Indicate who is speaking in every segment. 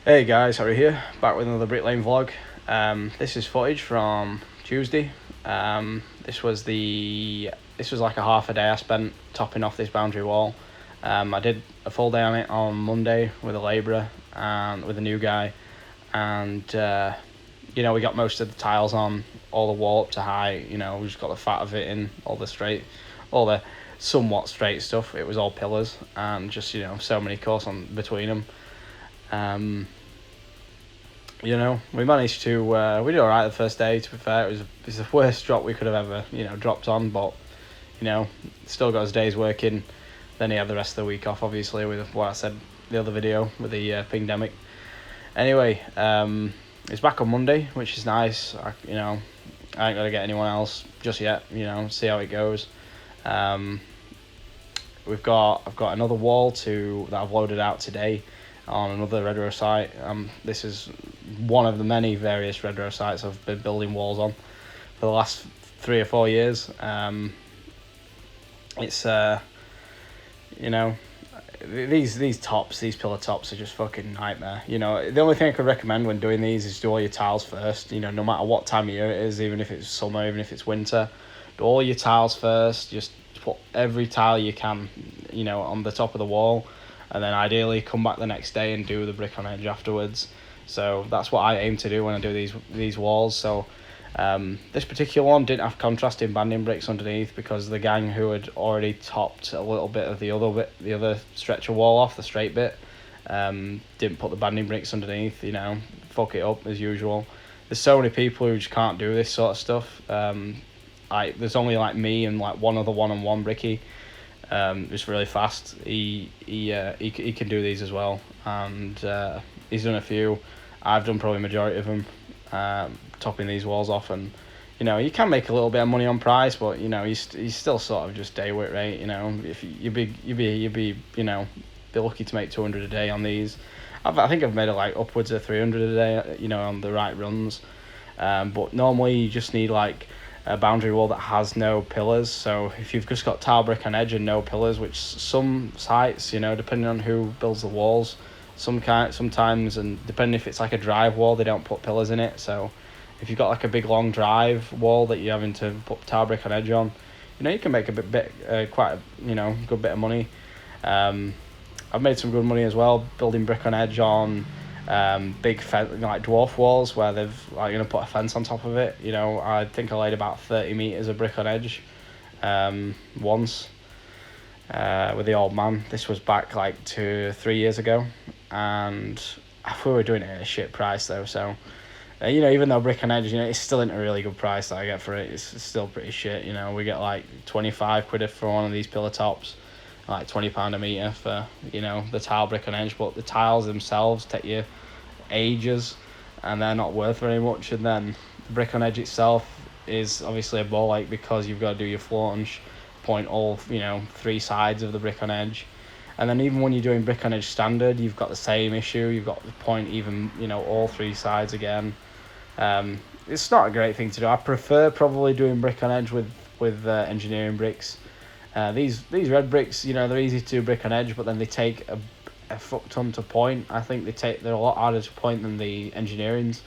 Speaker 1: Hey guys, Harry here, back with another Bricklaying vlog. This is footage from Tuesday. This was like a half a day I spent topping off this boundary wall. I did a full day on it on Monday with a labourer and with a new guy, and we got most of the tiles on, all the wall up to height. We just got the fat of it in, all the somewhat straight stuff. It was all pillars and just so many course on between them. We managed to we did all right the first day. To be fair, it was the worst drop we could have ever dropped on, but still got his days working. Then he had the rest of the week off, obviously, with what I said the other video with the pandemic. Anyway, it's back on Monday, which is nice. I ain't got to get anyone else just yet. See how it goes. I've got another wall that I've loaded out today on another Red Row site. This is one of the many various Red Row sites I've been building walls on for the last 3 or 4 years. It's these pillar tops are just fucking nightmare. The only thing I could recommend when doing these is do all your tiles first. No matter what time of year it is, even if it's summer, even if it's winter, do all your tiles first. Just put every tile you can, on the top of the wall, and then ideally come back the next day and do the brick on edge afterwards. So that's what I aim to do when I do these walls. So this particular one didn't have contrasting banding bricks underneath because the gang who had already topped a little bit of the other stretch of wall off, the straight bit, didn't put the banding bricks underneath. Fuck it up as usual. There's so many people who just can't do this sort of stuff. There's only like me and like one other one-on-one bricky. Just really fast. He can do these as well, and he's done a few. I've done probably majority of them, topping these walls off, and you can make a little bit of money on price, but he's still sort of just day work rate. If you'd be lucky to make 200 a day on these. I think I've made it like upwards of 300 a day, on the right runs, but normally you just need like a boundary wall that has no pillars. So if you've just got tile brick on edge and no pillars, which some sites, depending on who builds the walls, sometimes, and depending if it's like a drive wall, they don't put pillars in it. So if you've got like a big long drive wall that you're having to put tile brick on edge on, you can make quite a good bit of money. I've made some good money as well building brick on edge on big like dwarf walls where they've put a fence on top of it. I think I laid about 30 meters of brick on edge once with the old man. This was back like 2-3 years ago, and we were doing it at a shit price though. So even though brick on edge, it's still isn't a really good price that I get for it. It's still pretty shit. We get like 25 quid for one of these pillar tops, like £20 a metre for the tile brick on edge, but the tiles themselves take you ages and they're not worth very much. And then the brick on edge itself is obviously a ball ache because you've got to do your flange, point all 3 sides of the brick on edge, and then even when you're doing brick on edge standard, you've got the same issue. You've got to point even all 3 sides again. It's not a great thing to do. I prefer probably doing brick on edge with engineering bricks. These red bricks, they're easy to do brick on edge, but then they take a fuck ton to point. I think they're a lot harder to point than the engineerings.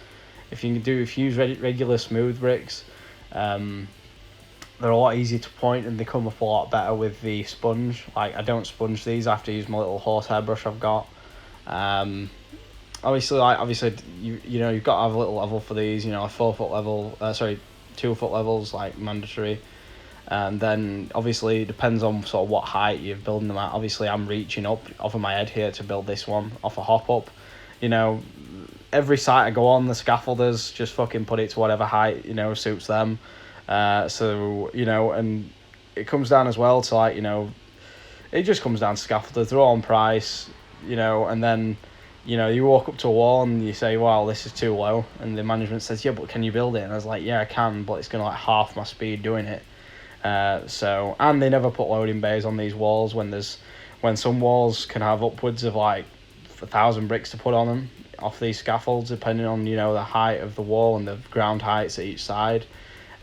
Speaker 1: If you use regular smooth bricks, they're a lot easier to point and they come up a lot better with the sponge. Like I don't sponge these. I have to use my little horsehair brush I've got. Obviously you've got to have a little level for these. A 4 foot level. 2 foot levels like mandatory. And then obviously it depends on sort of what height you're building them at. Obviously I'm reaching up off of my head here to build this one off a hop up. Every site I go on, the scaffolders just fucking put it to whatever height suits them. And it comes down as well to like it just comes down to scaffolders. They're all on price, and then you walk up to a wall and you say, well, this is too low, and the management says, yeah, but can you build it? And I was like, yeah, I can, but it's gonna like half my speed doing it. And they never put loading bays on these walls when some walls can have upwards of like 1,000 bricks to put on them off these scaffolds, depending on the height of the wall and the ground heights at each side,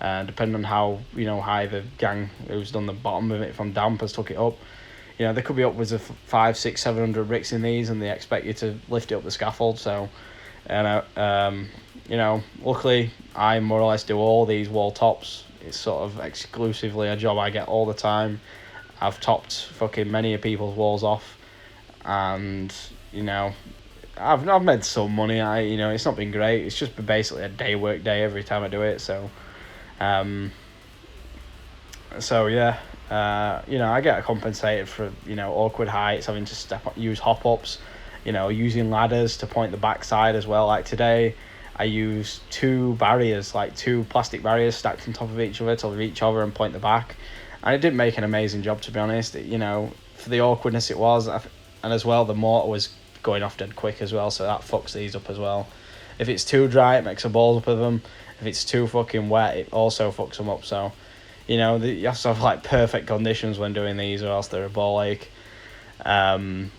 Speaker 1: depending on how high the gang who's done the bottom of it from damp has took it up. you know, there could be upwards of 5, 6, 700 bricks in these, and they expect you to lift it up the scaffold. So, and you know, luckily I more or less do all these wall tops. It's sort of exclusively a job I get all the time. I've topped fucking many of people's walls off, and you know, I've made some money. You know, it's not been great. It's just been basically a work day every time I do it. So, yeah, you know, I get compensated for, you know, awkward heights, having to use hop ups, you know, using ladders to point the backside as well. Like today, I used 2 barriers, like 2 plastic barriers stacked on top of each other to reach over and point the back, and it didn't make an amazing job, to be honest. You know, for the awkwardness it was, and as well the mortar was going off dead quick as well, so that fucks these up as well. If it's too dry, it makes a balls up of them. If it's too fucking wet, it also fucks them up. So, you know, you have to have like perfect conditions when doing these, or else they're a ball ache. What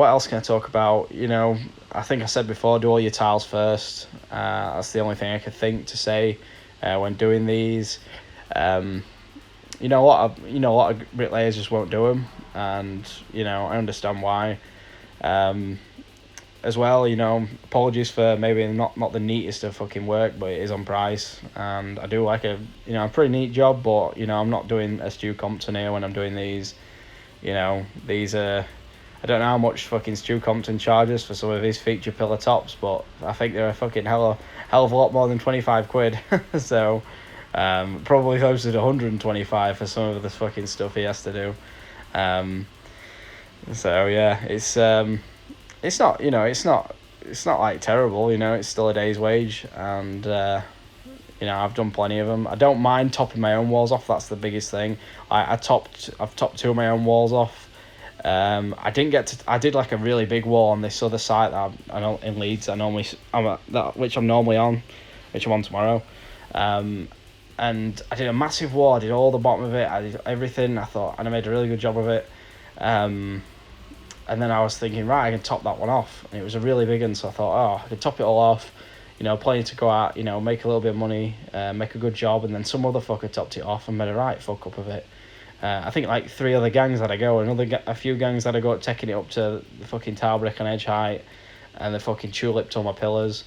Speaker 1: else can I talk about? You know, I think I said before, do all your tiles first. That's the only thing I could think to say when doing these. You know, a lot of bricklayers just won't do them, and you know, I understand why. As well, you know, apologies for maybe not the neatest of fucking work, but it is on price, and I do like a pretty neat job. But you know, I'm not doing a Stu Compton here when I'm doing these. You know, these are, I don't know how much fucking Stu Compton charges for some of his feature pillar tops, but I think they're a fucking hell of a lot more than 25 quid. So, probably closer to 125 for some of the fucking stuff he has to do. So yeah, it's not, you know, it's not like terrible, you know, it's still a day's wage, and you know, I've done plenty of them. I don't mind topping my own walls off. That's the biggest thing. I've topped 2 of my own walls off. I did like a really big wall on this other site that I know in Leeds. Which I'm normally on, which I'm on tomorrow. And I did a massive wall. I did all the bottom of it. I did everything. And I made a really good job of it. And then I was thinking, right, I can top that one off. And it was a really big one, so I thought, oh, I could top it all off. You know, plenty to go out, you know, make a little bit of money, make a good job, and then some other fucker topped it off and made a right fuck up of it. I think like 3 other gangs that I go, a few gangs that I go taking it up to the fucking tile brick on edge height, and they fucking tulipped all my pillars.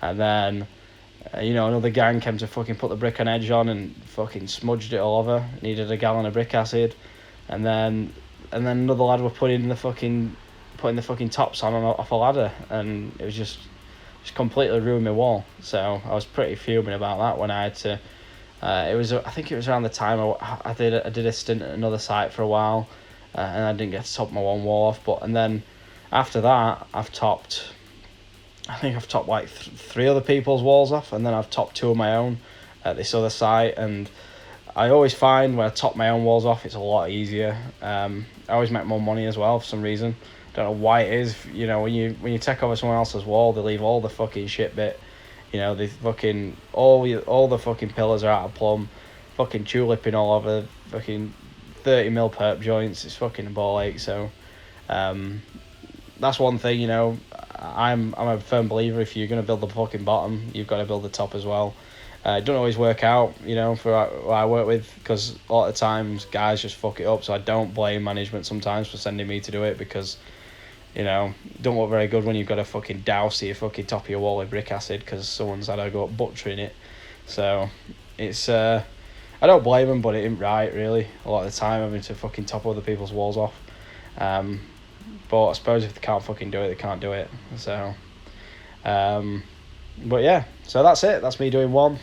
Speaker 1: And then, you know, another gang came to fucking put the brick on edge on and fucking smudged it all over. Needed a gallon of brick acid. And then another lad were putting the fucking tops on off a ladder, and it was just completely ruined my wall. So I was pretty fuming about that when I had to. I think it was around the time I did a stint at another site for a while, and I didn't get to top my one wall off. And then after that, I've topped like 3 other people's walls off, and then I've topped 2 of my own at this other site. And I always find when I top my own walls off, it's a lot easier. I always make more money as well for some reason. Don't know why it is. You know, when you take over someone else's wall, they leave all the fucking shit bit. You know, they fucking all the fucking pillars are out of plumb, fucking tulipping all over, fucking 30mm perp joints. It's fucking a ball ache. So, that's one thing. You know, I'm a firm believer. If you're gonna build the fucking bottom, you've got to build the top as well. It don't always work out, you know, for who I work with, because a lot of times guys just fuck it up. So I don't blame management sometimes for sending me to do it, because, you know, it don't look very good when you've got to fucking douse your fucking top of your wall with brick acid because someone's had to go up butchering it. So it's I don't blame them, but it ain't right really. A lot of the time having to fucking top other people's walls off. But I suppose if they can't fucking do it, they can't do it. So but yeah, so that's it. That's me doing one.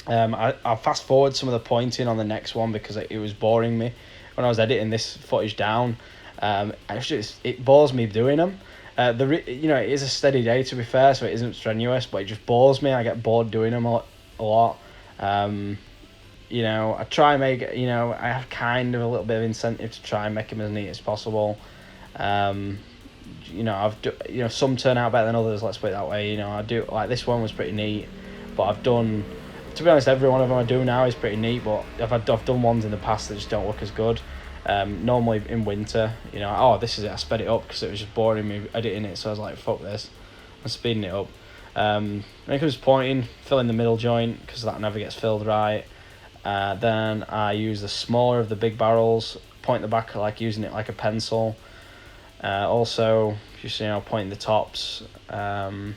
Speaker 1: I'll fast forward some of the pointing on the next one because it was boring me when I was editing this footage down. It bores me doing them. You know, it is a steady day, to be fair, so it isn't strenuous, but it just bores me. I get bored doing them a lot. You know, I try and make, you know, I have kind of a little bit of incentive to try and make them as neat as possible. You know, some turn out better than others, let's put it that way. You know, I do, like, this one was pretty neat, but I've done, to be honest, every one of them I do now is pretty neat, but I've done ones in the past that just don't look as good. Normally in winter, you know, this is it, I sped it up because it was just boring me editing it, so I was like, fuck this, I'm speeding it up. When it comes to pointing, fill in the middle joint because that never gets filled right. Then I use the smaller of the big barrels, point the back like using it like a pencil. Also, just pointing the tops. I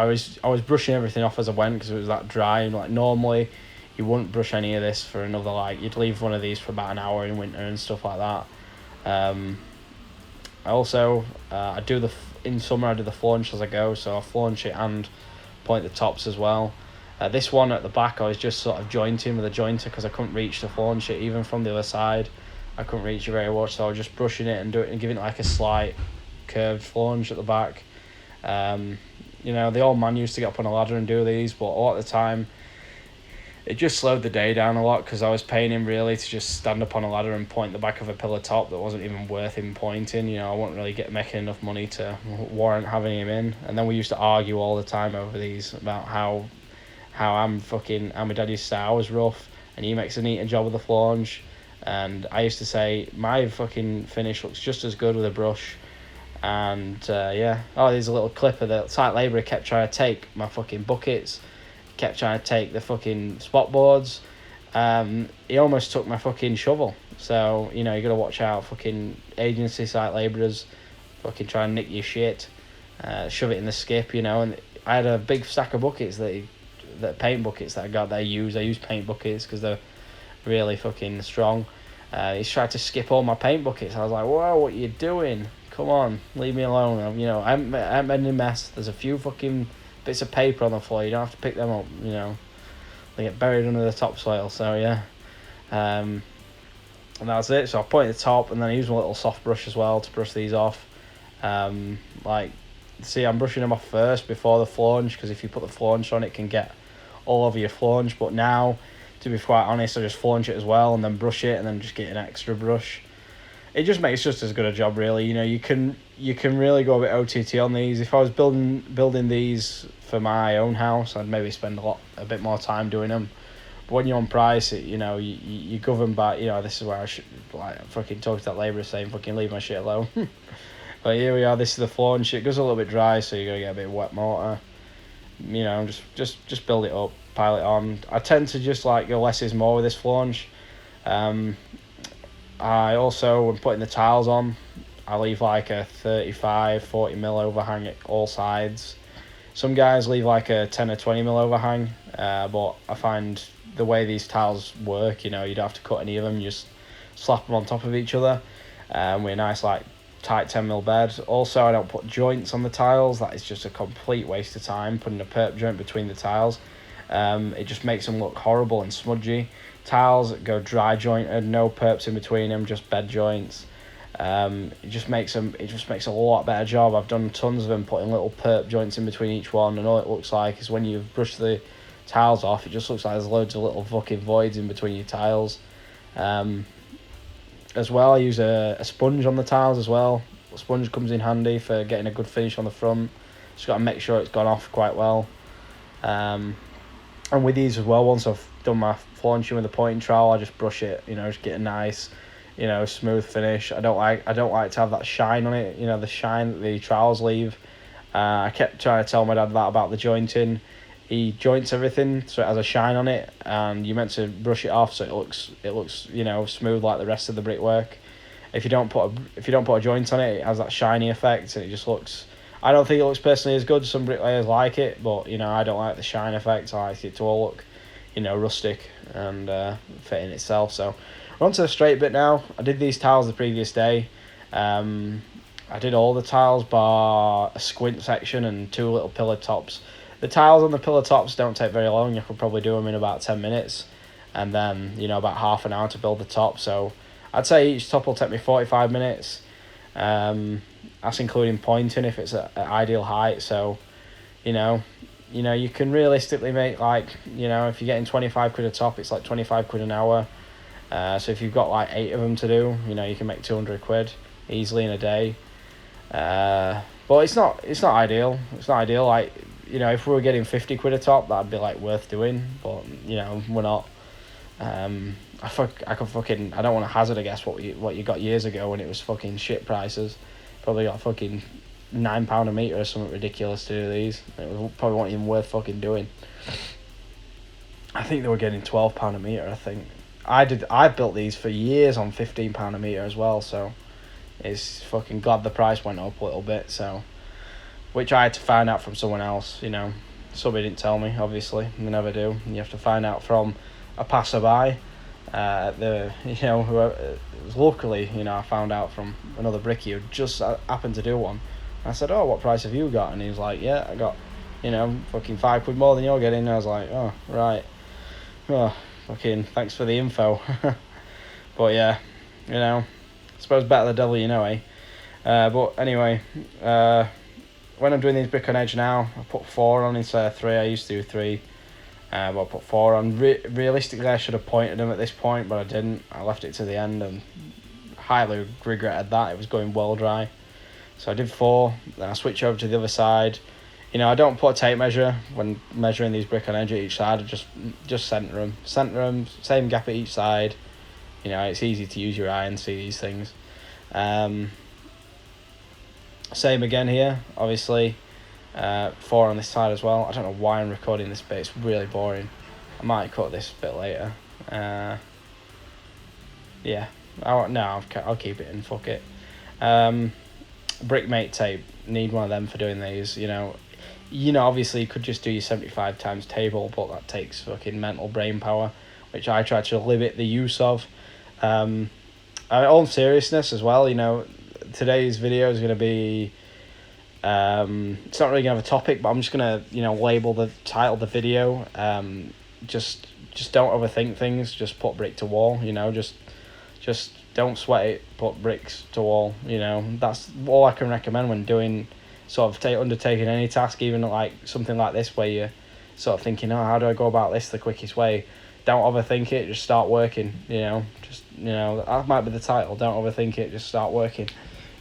Speaker 1: was brushing everything off as I went because it was that dry. And like normally, you wouldn't brush any of this for another you'd leave one of these for about an hour in winter and stuff like that. I also in summer I do the flaunch as I go, so I flaunch it and point the tops as well. This one at the back I was just sort of jointing with a jointer because I couldn't reach to flaunch it even from the other side. I couldn't reach it very much, so I was just brushing it and giving it like a slight curved flaunch at the back. The old man used to get up on a ladder and do these, but a lot of the time it just slowed the day down a lot because I was paying him really to just stand up on a ladder and point the back of a pillar top that wasn't even worth him pointing. I wasn't really making enough money to warrant having him in. And then we used to argue all the time over these about how my dad used to say I was rough and he makes a neater job of the flaunch. And I used to say my fucking finish looks just as good with a brush. And there's a little clip of the site labourer kept trying to take my fucking buckets, kept trying to take the fucking spot boards. He almost took my fucking shovel. So, you gotta watch out, fucking agency site labourers fucking try and nick your shit, shove it in the skip, and I had a big stack of buckets that paint buckets that I got that I use paint buckets because they're really fucking strong. He's tried to skip all my paint buckets. I was like, whoa, what are you doing? Come on, leave me alone. I haven't made any mess. There's a few fucking bits of paper on the floor. You don't have to pick them up, They get buried under the topsoil, so yeah. And that's it. So I point at the top and then I use my little soft brush as well to brush these off. I'm brushing them off first before the flaunch because if you put the flaunch on, it can get all over your flaunch. But now, to be quite honest, I just flaunch it as well and then brush it and then just get an extra brush. It just makes just as good a job, really. You can really go a bit OTT on these. If I was building these for my own house, I'd maybe spend a bit more time doing them. But when you're on price, you govern by this is where I should fucking talk to that labourer saying fucking leave my shit alone. But here we are. This is the flaunch. It goes a little bit dry, so you're gonna get a bit of wet mortar. Just build it up, pile it on. I tend to just go less is more with this flaunch. I also, when putting the tiles on, I leave a 35-40 mil overhang at all sides. Some guys leave a 10 or 20 mil overhang, but I find the way these tiles work, you don't have to cut any of them, you just slap them on top of each other with a nice tight 10 mil bed. Also, I don't put joints on the tiles. That is just a complete waste of time, putting a perp joint between the tiles. It just makes them look horrible and smudgy. Tiles that go dry jointed, no perps in between them, just bed joints. It just makes a lot better job. I've done tons of them, putting little perp joints in between each one, and all it looks like is when you brush the tiles off, it just looks like there's loads of little fucking voids in between your tiles. As well, I use a sponge on the tiles as well. A sponge comes in handy for getting a good finish on the front. Just got to make sure it's gone off quite well. And with these as well, once I've done my flaunching with the pointing trowel, I just brush it, just get a nice, smooth finish. I don't like to have that shine on it, the shine that the trowels leave. I kept trying to tell my dad that about the jointing. He joints everything so it has a shine on it, and you're meant to brush it off so it looks smooth like the rest of the brickwork. If you don't put a joint on it, it has that shiny effect, and it just looks. I don't think it looks personally as good. Some bricklayers like it, but I don't like the shine effect. I like it to all look, rustic and fit in itself. So we're on to the straight bit now. I did these tiles the previous day. I did all the tiles bar a squint section and 2 little pillar tops. The tiles on the pillar tops don't take very long. You could probably do them in about 10 minutes, and then about half an hour to build the top. So I'd say each top will take me 45 minutes. That's including pointing if it's at ideal height. So you can realistically make if you're getting 25 quid a top, it's 25 quid an hour. So if you've got 8 of them to do, you can make 200 quid easily in a day. But it's not ideal. It's not ideal. If we were getting 50 quid a top, that'd be worth doing. But we're not. I don't want to hazard a guess what you got years ago when it was fucking shit prices. Probably got fucking £9 a metre or something ridiculous to do these. It probably wasn't even worth fucking doing. I think they were getting £12 a metre, I think. I built these for years on £15 a metre as well, so it's fucking glad the price went up a little bit, so, which I had to find out from someone else, you know. Somebody didn't tell me, obviously, they never do. You have to find out from a passerby. Whoever, luckily, I found out from another brickie who just happened to do one. I said, "Oh, what price have you got?" And he was like, "Yeah, I got, fucking £5 more than you're getting." And I was like, "Oh, right. Oh, fucking thanks for the info." But yeah, I suppose better the devil you know, eh? But anyway, when I'm doing these brick on edge now, I put 4 on instead of 3. I used to do 3. But I put 4 on. Realistically, I should have pointed them at this point, but I didn't. I left it to the end and highly regretted that. It was going well dry. So I did 4, then I switch over to the other side. I don't put a tape measure when measuring these brick on edge at each side. I just centre them. Centre them, same gap at each side. It's easy to use your eye and see these things. Same again here, obviously. 4 on this side as well. I don't know why I'm recording this bit. It's really boring. I might cut this bit later. Yeah. I'll keep it in. Fuck it. Brickmate tape. Need one of them for doing these. Obviously you could just do your 75 times table, but that takes fucking mental brain power, which I try to limit the use of. All seriousness as well, today's video is going to be, it's not really going to have a topic, but I'm just going to, label the title of the video. Just don't overthink things. Just put brick to wall, just don't sweat it, put bricks to wall, That's all I can recommend when doing, sort of undertaking any task, even like something like this where you're sort of thinking, oh, how do I go about this the quickest way? Don't overthink it, just start working, that might be the title, don't overthink it, just start working.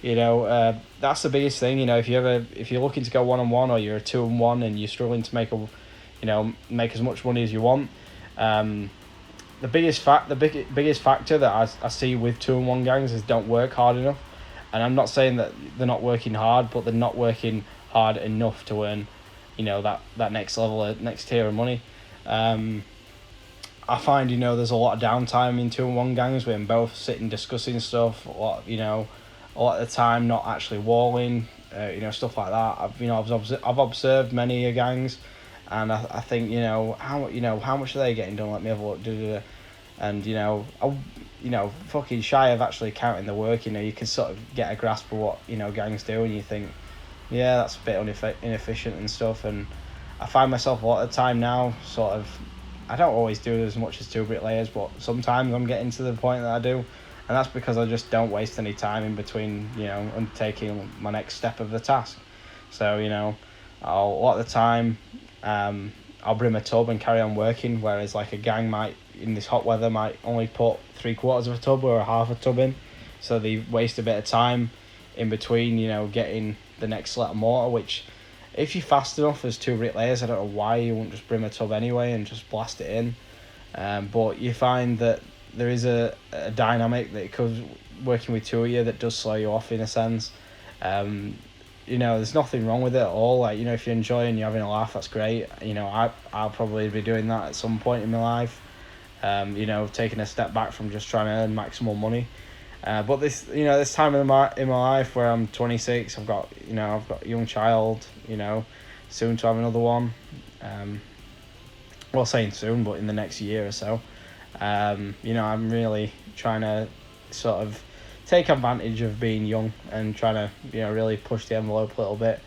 Speaker 1: That's the biggest thing, if you're looking to go 1-on-1 or you're a 2-on-1 and you're struggling to make as much money as you want, the biggest factor that I see with 2-on-1 gangs is don't work hard enough. And I'm not saying that they're not working hard, but they're not working hard enough to earn, that next level, next tier of money. I find, there's a lot of downtime in 2-on-1 gangs when both sitting discussing stuff, a lot of the time not actually walling, stuff like that. I've observed many gangs, and I think, how much are they getting done? Let me have a look. And fucking shy of actually counting the work, you can sort of get a grasp of what gangs do, and you think, yeah, that's a bit inefficient and stuff. And I find myself a lot of the time now sort of, I don't always do as much as 2 bricklayers, but sometimes I'm getting to the point that I do, and that's because I just don't waste any time in between undertaking my next step of the task. So a lot of the time I'll bring a tub and carry on working, whereas like a gang might, in this hot weather, might only put 3/4 of a tub or a half a tub in, so they waste a bit of time in between getting the next let of mortar, which if you're fast enough as 2 bricklayers, I don't know why you won't just brim a tub anyway and just blast it in. But you find that there is a dynamic that comes working with 2 of you that does slow you off in a sense. There's nothing wrong with it at all. Like, if you're enjoying, you're having a laugh, that's great. I'll probably be doing that at some point in my life. Taking a step back from just trying to earn maximum money. But this time in my life where I'm 26, I've got a young child, soon to have another one. Well, saying soon, but in the next year or so. I'm really trying to sort of take advantage of being young and trying to, really push the envelope a little bit,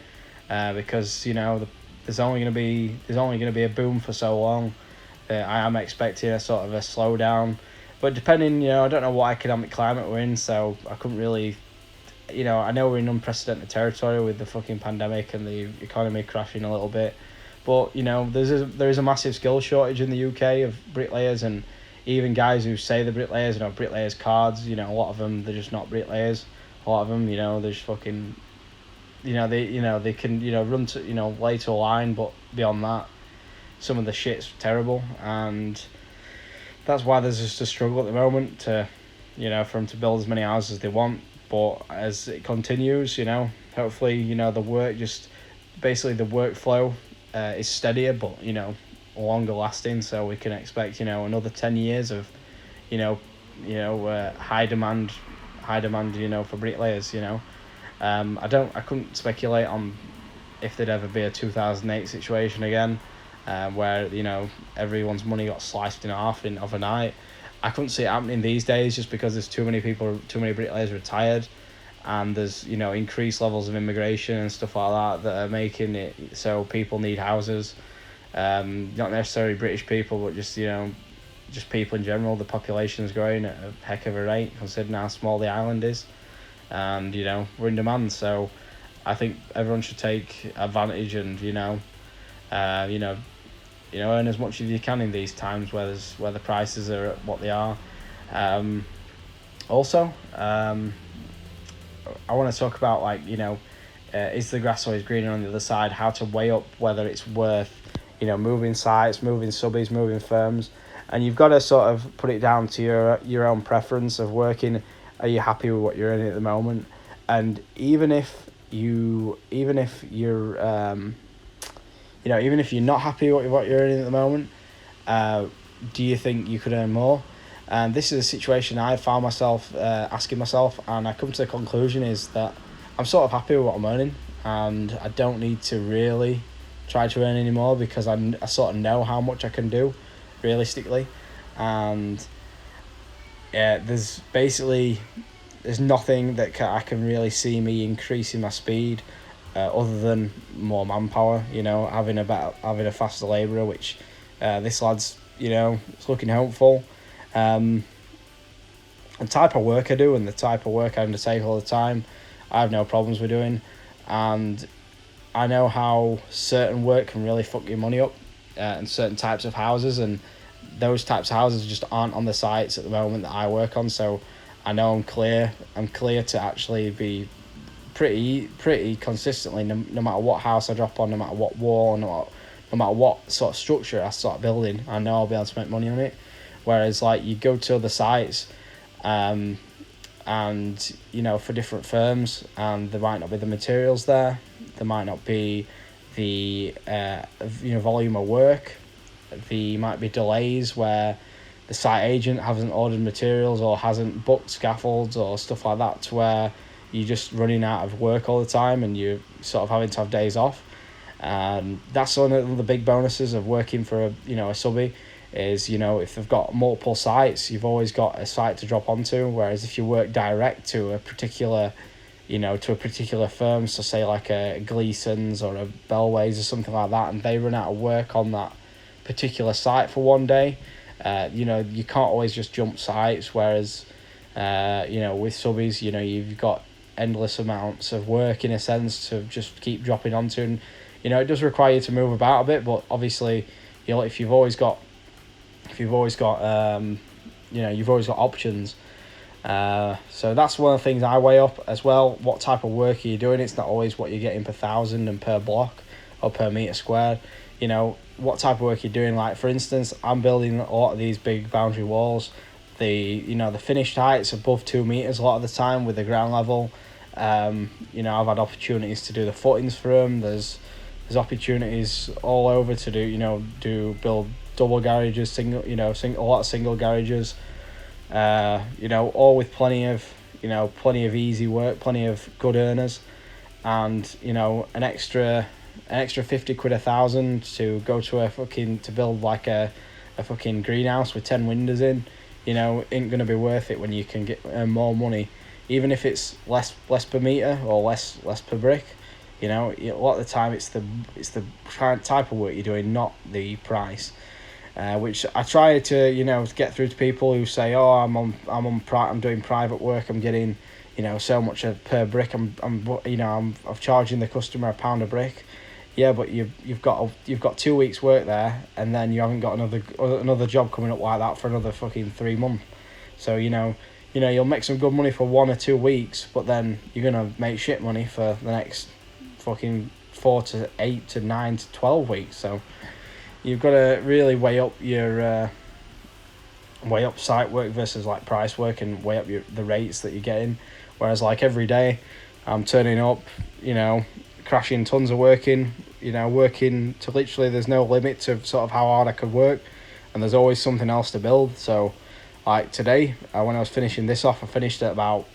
Speaker 1: because, there's only going to be a boom for so long. I am expecting a sort of a slowdown. But depending, I don't know what economic climate we're in, so I couldn't really, I know we're in unprecedented territory with the fucking pandemic and the economy crashing a little bit. But, there is a massive skill shortage in the UK of bricklayers, and even guys who say they're bricklayers and have bricklayers cards, a lot of them, they're just not bricklayers. A lot of them, they're just fucking, they can, run to, lay to a line, but beyond that, some of the shit's terrible, and that's why there's just a struggle at the moment to, for them to build as many houses as they want. But as it continues, hopefully, the work basically the workflow is steadier, but, longer lasting, so we can expect, another 10 years of, high demand, for bricklayers. I couldn't speculate on if there'd ever be a 2008 situation again, where everyone's money got sliced in half in overnight. I couldn't see it happening these days, just because there's too many bricklayers retired, and there's increased levels of immigration and stuff like that are making it so people need houses. Not necessarily British people, but just people in general. The population is growing at a heck of a rate, considering how small the island is, and we're in demand. So I think everyone should take advantage and earn as much as you can in these times where the prices are at what they are. Also, I want to talk about is the grass always greener on the other side? How to weigh up whether it's worth moving sites, moving subbies, moving firms, and you've got to sort of put it down to your own preference of working. Are you happy with what you're earning at the moment? And even if you're even if you're not happy with what you're earning at the moment, do you think you could earn more? And this is a situation I found myself asking myself, and I come to the conclusion is that I'm sort of happy with what I'm earning, and I don't need to really try to earn any more, because I sort of know how much I can do realistically. And there's nothing that I can really see me increasing my speed, other than more manpower, having a faster labourer, which this lad's, it's looking hopeful. The type of work I do and the type of work I undertake all the time, I have no problems with doing, and I know how certain work can really fuck your money up, and certain types of houses, and those types of houses just aren't on the sites at the moment that I work on. So I know I'm clear to actually be pretty consistently, no matter what house I drop on, no matter what wall, no matter what sort of structure I start building, I know I'll be able to make money on it. Whereas you go to other sites, and for different firms, and there might not be the materials there might not be the volume of work, there might be delays where the site agent hasn't ordered materials or hasn't booked scaffolds or stuff like that, to where you're just running out of work all the time and you're sort of having to have days off. And that's one of the big bonuses of working for a subby, is if they've got multiple sites, you've always got a site to drop onto. Whereas if you work direct to a particular firm, so say like a Gleason's or a Bellways or something like that, and they run out of work on that particular site for one day, you can't always just jump sites. Whereas with subbies, you've got endless amounts of work in a sense to just keep dropping onto, and it does require you to move about a bit, but obviously if you've always got options. So that's one of the things I weigh up as well. What type of work are you doing? It's not always what you're getting per thousand and per block or per meter squared. What type of work you're doing. Like, for instance, I'm building a lot of these big boundary walls. The finished height's above 2 meters a lot of the time with the ground level. I've had opportunities to do the footings for them. There's opportunities all over to build double garages, a lot of single garages, all with plenty of easy work, plenty of good earners, and an extra 50 quid, 1,000 to go to build like a fucking greenhouse with 10 windows in, ain't gonna be worth it when you can earn more money, even if it's less per meter or less per brick. A lot of the time it's the type of work you're doing, not the price. Which I try to get through to people who say, oh, I'm doing private work, I'm getting so much per brick, I'm charging the customer £1 a brick. Yeah, but you've got 2 weeks work there, and then you haven't got another job coming up like that for another fucking 3 months. So you'll make some good money for 1 or 2 weeks, but then you're gonna make shit money for the next fucking 4 to 8 to 9 to 12 weeks. So you've got to really weigh up site work versus like price work, and weigh up the rates that you're getting. Whereas like every day I'm turning up, crashing tons of working to literally, there's no limit to sort of how hard I could work, and there's always something else to build. So Like today, when I was finishing this off, I finished at about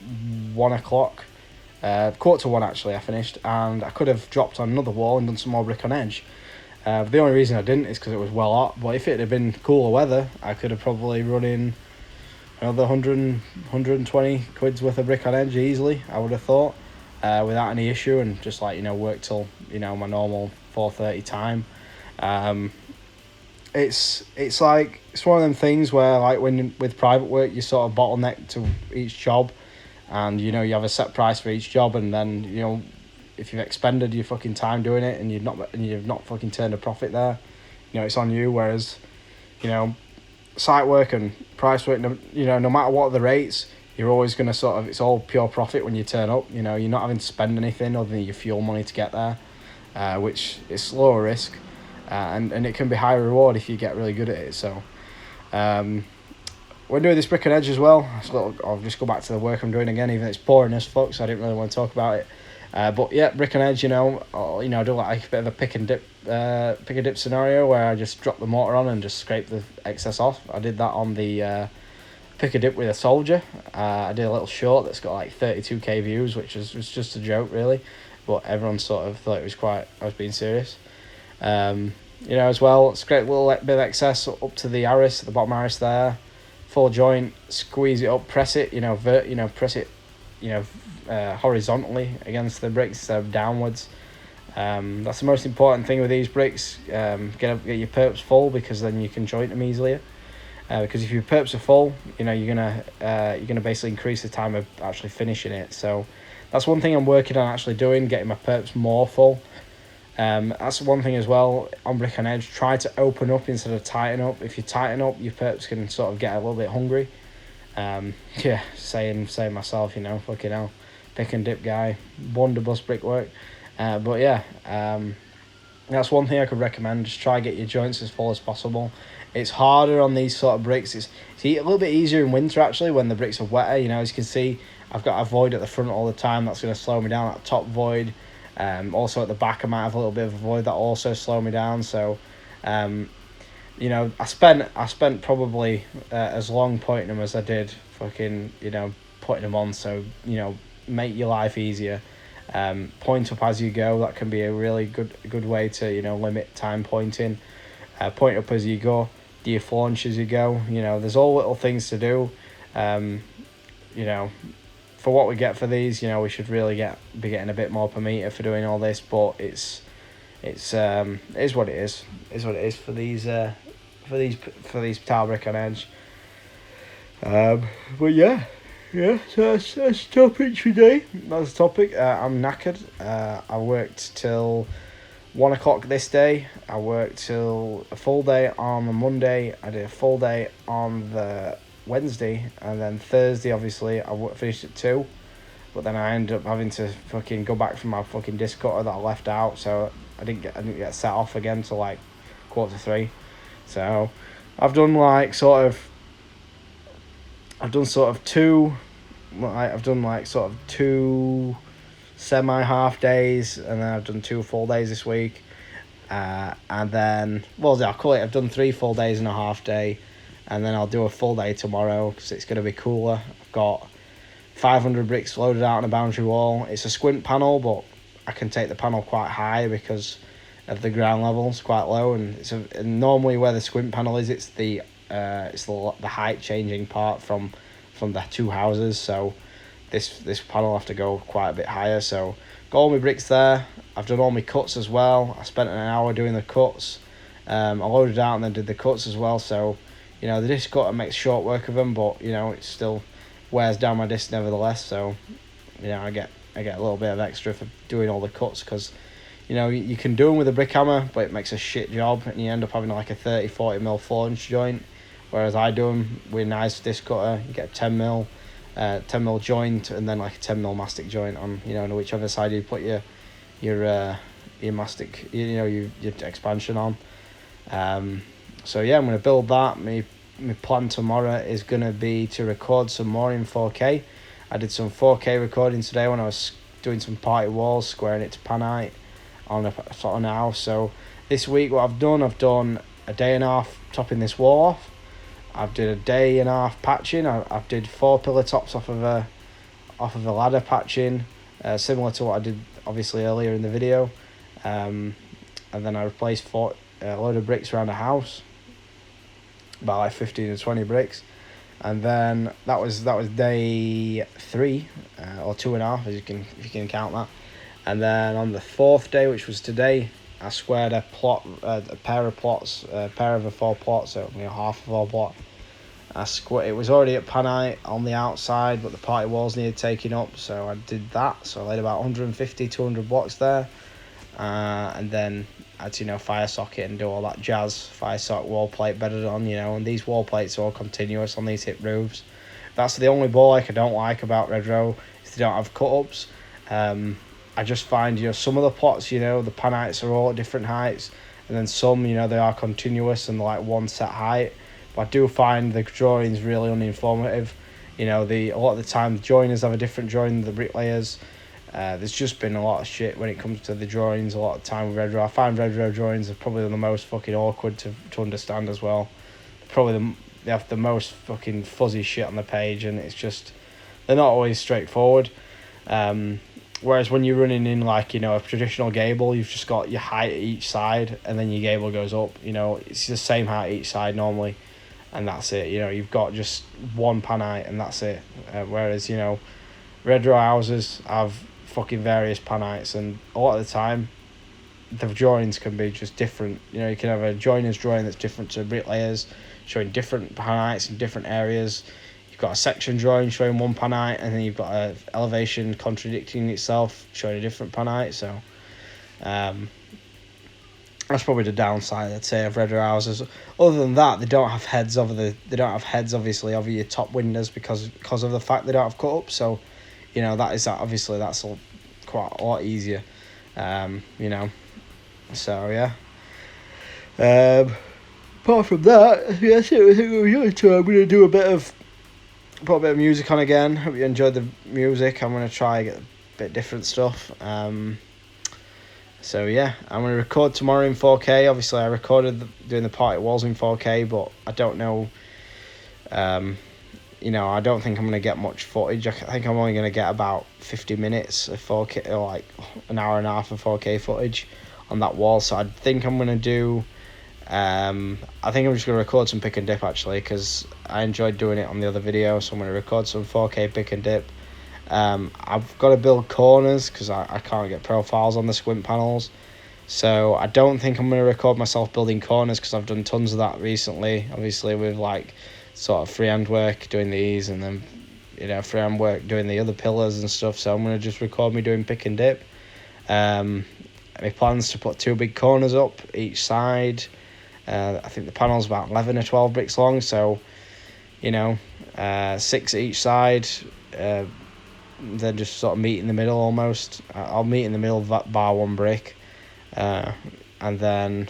Speaker 1: 1 o'clock. 1:45 actually I finished, and I could have dropped on another wall and done some more brick on edge. The only reason I didn't is because it was well hot, but if it had been cooler weather, I could have probably run in another 120 quid's worth of brick on edge easily, I would have thought, without any issue, and just like, work till, my normal 4:30 time. It's like, it's one of them things where, like, when with private work, you sort of bottleneck to each job, and you have a set price for each job, and then if you've expended your fucking time doing it and you've not fucking turned a profit there, it's on you. Whereas site work and price work, no matter what the rates, you're always going to it's all pure profit when you turn up. You're not having to spend anything other than your fuel money to get there, which is lower risk, and it can be higher reward if you get really good at it. So when doing this brick and edge as well, I'll just go back to the work I'm doing again, even though it's boring as fuck, so I didn't really want to talk about it. But yeah, brick and edge, I do like a bit of a pick and dip scenario where I just drop the mortar on and just scrape the excess off. I did that on the pick and dip with a soldier. I did a little short that's got like 32k views, which was just a joke really, but everyone sort of thought I was being serious. As well, scrape a little bit of excess up to the the bottom arris there, full joint, squeeze it up, press it, press it, horizontally against the bricks instead of downwards. That's the most important thing with these bricks. Get your perps full, because then you can joint them easier. Because if your perps are full, you're gonna basically increase the time of actually finishing it. So that's one thing I'm working on actually doing, getting my perps more full. That's one thing as well on brick and edge. Try to open up instead of tighten up. If you tighten up, your perps can sort of get a little bit hungry. Saying myself, fucking hell, pick and dip guy, blunderbuss brickwork. But yeah, that's one thing I could recommend. Just try to get your joints as full as possible. It's harder on these sort of bricks. It's a little bit easier in winter actually when the bricks are wetter. As you can see, I've got a void at the front all the time. That's going to slow me down. That top void. Also at the back I might have a little bit of a void that also slow me down. So I spent probably as long pointing them as I did fucking, putting them on. So, make your life easier. Point up as you go. That can be a really good way to, limit time pointing. Point up as you go. Do your flaunch as you go. There's all little things to do. For what we get for these, we should really be getting a bit more per meter for doing all this. But it is what it is. It is what it is for these tile brick on edge. But yeah, so that's the topic today. That's the topic. I'm knackered. I worked till 1 o'clock this day. I worked till a full day on the Monday. I did a full day on the Wednesday, and then Thursday obviously I finished at 2. But then I ended up having to fucking go back from my fucking disc cutter that I left out, so I didn't get set off again till like 2:45. So I've done two semi half days, and then I've done 2 full days this week, and then I've done 3 full days and a half day, and then I'll do a full day tomorrow because it's going to be cooler. I've got 500 bricks loaded out on a boundary wall. It's a squint panel, but I can take the panel quite high because of the ground level. It's quite low, and and normally where the squint panel is, it's the height changing part from the 2 houses. So this panel will have to go quite a bit higher. So got all my bricks there. I've done all my cuts as well. I spent an hour doing the cuts. I loaded out and then did the cuts as well. So the disc cutter makes short work of them, but it still wears down my disc nevertheless. So I get a little bit of extra for doing all the cuts, because you can do them with a brick hammer, but it makes a shit job, and you end up having like a 30-40 mil flaunch joint, whereas I do them with a nice disc cutter. You get a 10 mil joint, and then like a 10 mil mastic joint on whichever side you put your mastic, your expansion on. So yeah, I'm going to build that. My plan tomorrow is going to be to record some more in 4K. I did some 4K recording today when I was doing some party walls, squaring it to panite on a house. So this week what I've done a day and a half topping this wall off. I've did a day and a half patching. I've did 4 pillar tops off of a ladder patching, similar to what I did obviously earlier in the video. And then I replaced a load of bricks around the house, about like 15 to 20 bricks. And then that was day 3, or 2.5, if you can count that. And then on the 4th day, which was today, I squared a pair of plots, a pair of 4 plots, so half of 4 plot. It was already at panite on the outside, but the party walls needed taking up, so I did that. So I laid about 150, 200 blocks there, and then I had to fire socket and do all that jazz. Fire socket, wall plate bedded on, and these wall plates are all continuous on these hip roofs. That's the only I don't like about Red Row, is they don't have cut-ups. I just find, some of the plots, the panites are all at different heights, and then some, they are continuous and like one set height. But I do find the drawings really uninformative. A lot of the time the joiners have a different drawing than the bricklayers. There's just been a lot of shit when it comes to the drawings a lot of the time with Red Row. I find Red Row drawings are probably the most fucking awkward to understand as well. They have the most fucking fuzzy shit on the page, and it's just, they're not always straightforward. Whereas when you're running in like, a traditional gable, you've just got your height at each side, and then your gable goes up. It's the same height each side normally, and that's it. You've got just one panite, and that's it. Whereas, Red Row houses have fucking various panites, and a lot of the time the drawings can be just different. You can have a joiner's drawing that's different to bricklayers, showing different panites in different areas. You've got a section drawing showing one panite, and then you've got an elevation contradicting itself showing a different panite. So that's probably the downside, I'd say, of Red Row houses. Other than that, they don't have heads obviously over your top windows because of the fact they don't have cut ups. So obviously that's quite a lot easier. So yeah. Apart from that, I think we're going to. I'm going to do put a bit of music on again. Hope you enjoyed the music. I'm going to try and get a bit different stuff. So yeah, I'm going to record tomorrow in 4K. Obviously, I recorded doing the party walls in 4K, but I don't know. I don't think I'm going to get much footage. I think I'm only going to get about 50 minutes of 4K, or like an hour and a half of 4K footage on that wall. So I think I'm going to do. I think I'm just going to record some pick and dip actually, because I enjoyed doing it on the other video. So I'm going to record some 4K pick and dip. I've got to build corners because I can't get profiles on the squint panels. So I don't think I'm going to record myself building corners because I've done tons of that recently. Obviously with like sort of freehand work doing these, and then freehand work doing the other pillars and stuff. So I'm going to just record me doing pick and dip. My plans to put 2 big corners up each side. I think the panel's about 11 or 12 bricks long, so 6 each side. Then just sort of meet in the middle almost. I'll meet in the middle bar 1 brick, and then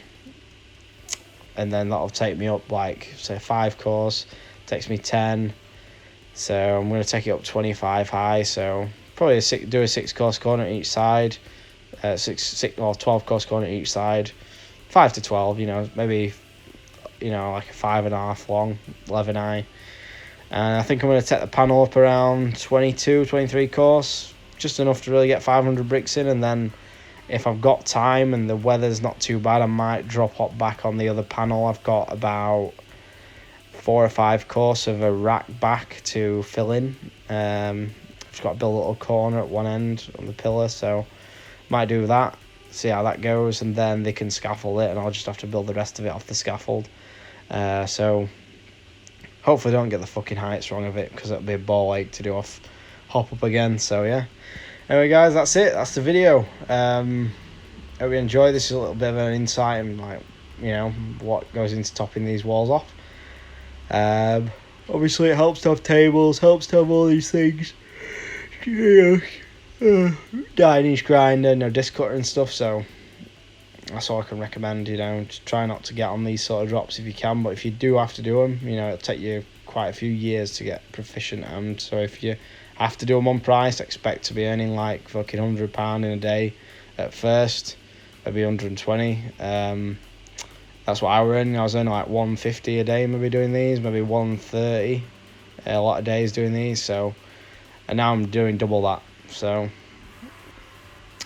Speaker 1: that'll take me up like say 5 cores. Takes me 10, so I'm going to take it up 25 high. So probably do a 6 course corner each side, 12 course corner each side, 5 to 12. Maybe like a 5.5 long, 11 high. And I think I'm going to take the panel up around 22, 23 course, just enough to really get 500 bricks in. And then if I've got time and the weather's not too bad, I might drop up back on the other panel. I've got about 4 or 5 course of a rack back to fill in. Just got to build a little corner at one end on the pillar, so might do that, see how that goes, and then they can scaffold it, and I'll just have to build the rest of it off the scaffold. So hopefully don't get the fucking heights wrong of it, because it'll be a ball ache to do hop up again. So yeah, anyway guys, that's it, that's the video. Hope you enjoy. This is a little bit of an insight and what goes into topping these walls off. Obviously it helps to have tables, helps to have all these things, 9-inch grinder, no disc cutter and stuff. So that's all I can recommend. Just try not to get on these sort of drops if you can, but if you do have to do them, it'll take you quite a few years to get proficient. And so if you have to do them on price, expect to be earning like fucking £100 in a day at first, maybe 120. That's what I was earning. I was earning like 150 a day, maybe doing these, maybe 130 a lot of days doing these. So, and now I'm doing double that. So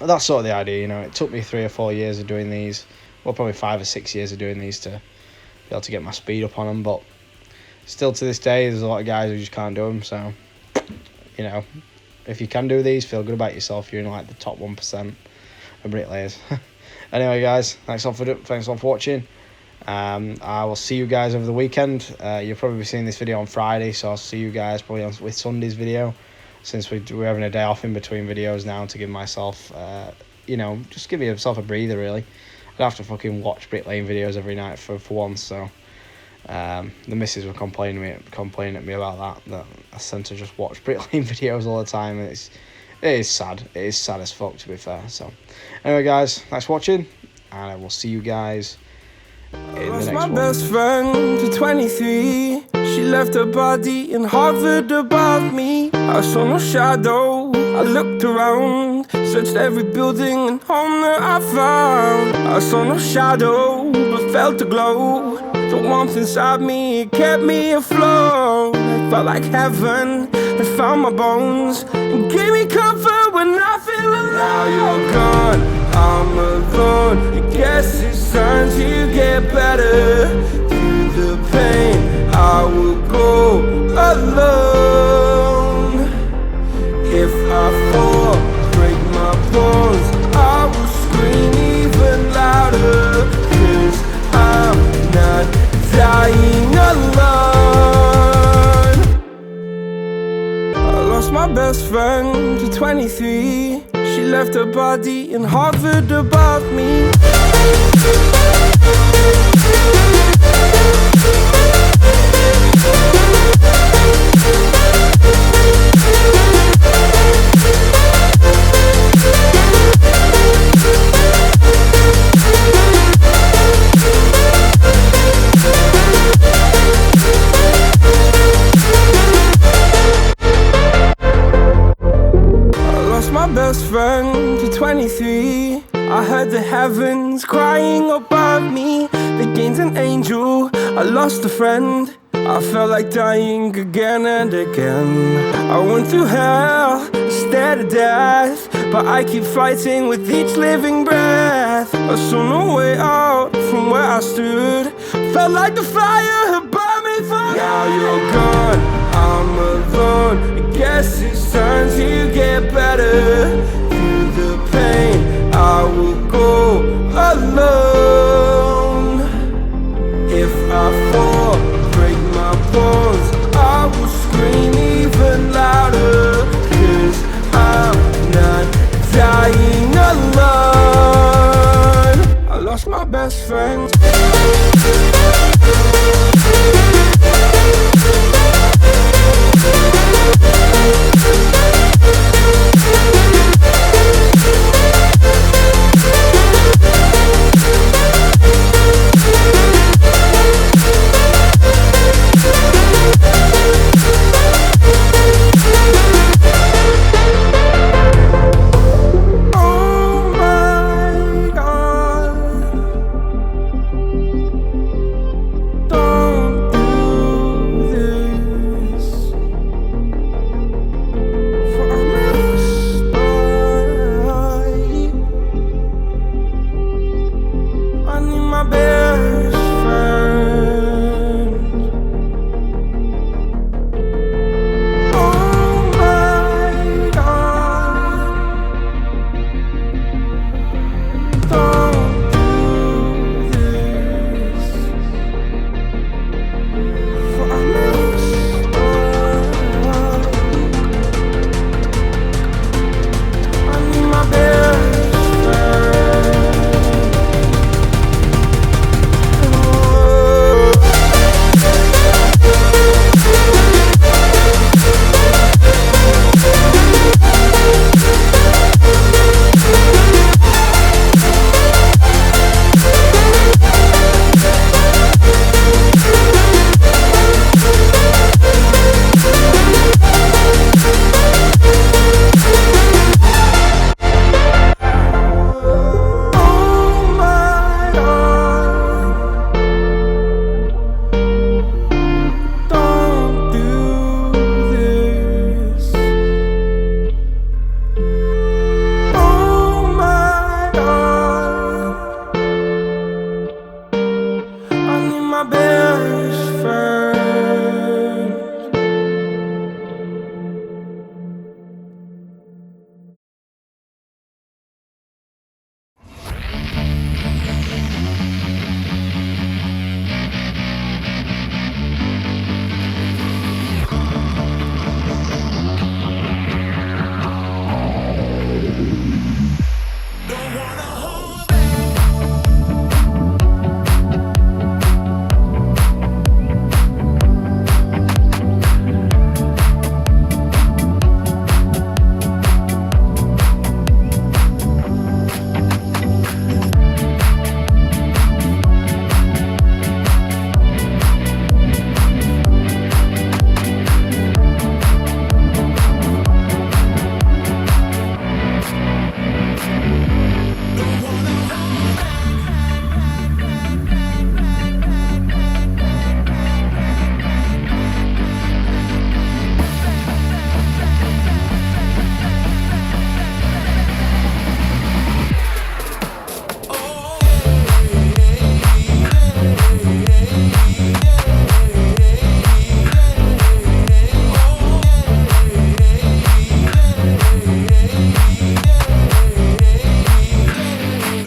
Speaker 1: that's sort of the idea, you know. It took me 3 or 4 years of doing these, well, probably 5 or 6 years of doing these to be able to get my speed up on them. But still to this day, there's a lot of guys who just can't do them. So, you know, if you can do these, feel good about yourself. You're in like the top 1% of bricklayers. Anyway, guys, thanks all for watching. I will see you guys over the weekend. You'll probably be seeing this video on Friday, so I'll see you guys probably with Sunday's video, since we're having a day off in between videos now to give myself, you know, just give yourself a breather, really. I don't have to fucking watch bricklaying videos every night for once, so the missus were complaining at me about that I tend to just watch bricklaying videos all the time, and it is sad. It is sad as fuck, to be fair. So anyway, guys, thanks for watching, and I will see you guys in the next one.
Speaker 2: My best friend to 23. She left her body and hovered above me. I saw no shadow. I looked around, searched every building and home that I found. I saw no shadow, but felt the glow. The warmth inside me, it kept me afloat. It felt like heaven had found my bones and gave me comfort when I feel alone. Now you're gone, I'm alone. I guess it's time to get better. Through the pain, I will go alone. If I fall, break my bones, I will scream even louder. 'Cause I'm not dying alone. I lost my best friend to 23. She left her body and hovered above me. Best friend to 23. I heard the heavens crying above me. They gained an angel, I lost a friend. I felt like dying again and again. I went through hell, stared at death, but I keep fighting with each living breath. I saw no way out from where I stood. Felt like the fire had burned me for. Now you're gone, I'm alone. I guess it's time to get better. Through the pain, I will go alone. If I fall, break my bones, I will scream even louder. 'Cause I'm not dying alone. I lost my best friend.